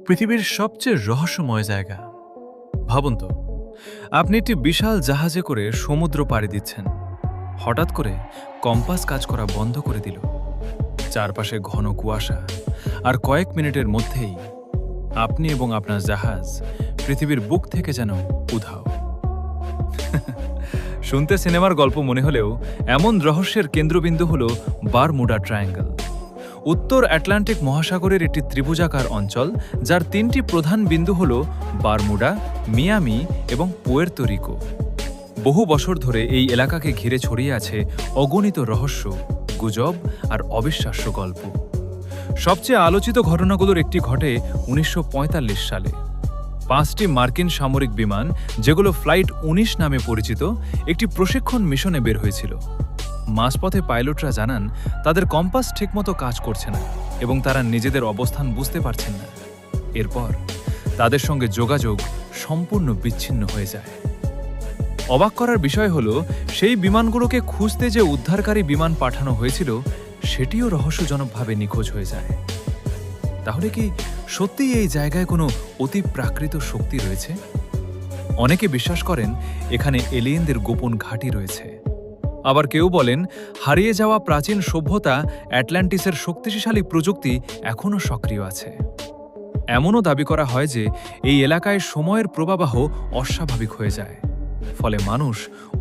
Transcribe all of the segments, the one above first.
পৃথিবীর সবচেয়ে রহস্যময় জায়গা। ভাবুন তো, আপনি একটি বিশাল জাহাজে করে সমুদ্র পাড়ি দিচ্ছেন। হঠাৎ করে কম্পাস কাজ করা বন্ধ করে দিল। চারপাশে ঘন কুয়াশা, আর কয়েক মিনিটের মধ্যেই আপনি এবং আপনার জাহাজ পৃথিবীর বুক থেকে যেন উধাও। শুনতে সিনেমার গল্প মনে হলেও এমন রহস্যের কেন্দ্রবিন্দু হল বারমুডা ট্রায়াঙ্গল। উত্তর আটলান্টিক মহাসাগরের একটি ত্রিভুজাকার অঞ্চল, যার তিনটি প্রধান বিন্দু হল বারমুডা, মিয়ামি এবং পুয়ের্তো রিকো। বহু বছর ধরে এই এলাকাকে ঘিরে ছড়িয়ে আছে অগণিত রহস্য, গুজব আর অবিশ্বাস্য গল্প। সবচেয়ে আলোচিত ঘটনাগুলোর একটি ঘটে 1945 সালে। 5টি মার্কিন সামরিক বিমান, যেগুলো ফ্লাইট 19 নামে পরিচিত, একটি প্রশিক্ষণ মিশনে বের হয়েছিল। মাঝপথে পাইলটরা জানান তাদের কম্পাস ঠিকমতো কাজ করছে না এবং তারা নিজেদের অবস্থান বুঝতে পারছেন না। এরপর তাদের সঙ্গে যোগাযোগ সম্পূর্ণ বিচ্ছিন্ন হয়ে যায়। অবাক করার বিষয় হলো, সেই বিমানগুলোকে খুঁজতে যে উদ্ধারকারী বিমান পাঠানো হয়েছিল, সেটিও রহস্যজনকভাবে নিখোঁজ হয়ে যায়। তাহলে কি সত্যিই এই জায়গায় কোনো অতি প্রাকৃত শক্তি রয়েছে? অনেকে বিশ্বাস করেন এখানে এলিয়েনদের গোপন ঘাঁটি রয়েছে। আবার কেউ বলেন হারিয়ে যাওয়া প্রাচীন সভ্যতা অ্যাটলান্টিসের শক্তিশালী প্রযুক্তি এখনও সক্রিয় আছে। এমনও দাবি করা হয় যে এই এলাকায় সময়ের প্রবাহ অস্বাভাবিক হয়ে যায়, ফলে মানুষ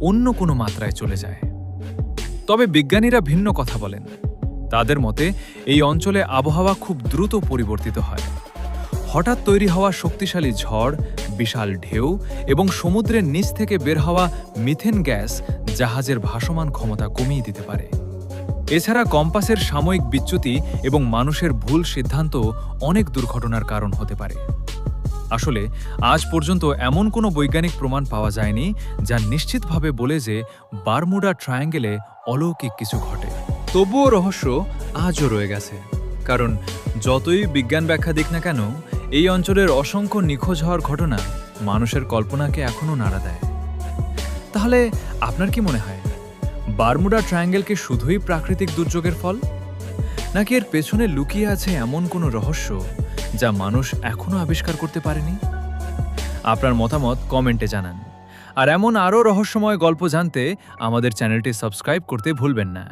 অন্য কোনো মাত্রায় চলে যায়। তবে বিজ্ঞানীরা ভিন্ন কথা বলেন। তাদের মতে এই অঞ্চলে আবহাওয়া খুব দ্রুত পরিবর্তিত হয়। হঠাৎ তৈরি হওয়া শক্তিশালী ঝড়, বিশাল ঢেউ এবং সমুদ্রের নিচ থেকে বের হওয়া মিথেন গ্যাস জাহাজের ভাসমান ক্ষমতা কমিয়ে দিতে পারে। এছাড়া কম্পাসের সাময়িক বিচ্যুতি এবং মানুষের ভুল সিদ্ধান্ত অনেক দুর্ঘটনার কারণ হতে পারে। আসলে আজ পর্যন্ত এমন কোনো বৈজ্ঞানিক প্রমাণ পাওয়া যায়নি যা নিশ্চিতভাবে বলে যে বারমুডা ট্রায়াঙ্গেলে অলৌকিক কিছু ঘটে। তবুও রহস্য আজও রয়ে গেছে, কারণ যতই বিজ্ঞান ব্যাখ্যা দিক না কেন, এই অঞ্চলের অসংখ্য নিখোঁজ হওয়ার ঘটনা মানুষের কল্পনাকে এখনও নাড়া দেয়। তাহলে আপনার কি মনে হয়, বারমুডা ট্রায়াঙ্গেল কি শুধুই প্রাকৃতিক দুর্যোগের ফল, নাকি এর পেছনে লুকিয়ে আছে এমন কোনো রহস্য যা মানুষ এখনও আবিষ্কার করতে পারেনি? আপনার মতামত কমেন্টে জানান। আর এমন আরও রহস্যময় গল্প জানতে আমাদের চ্যানেলটি সাবস্ক্রাইব করতে ভুলবেন না।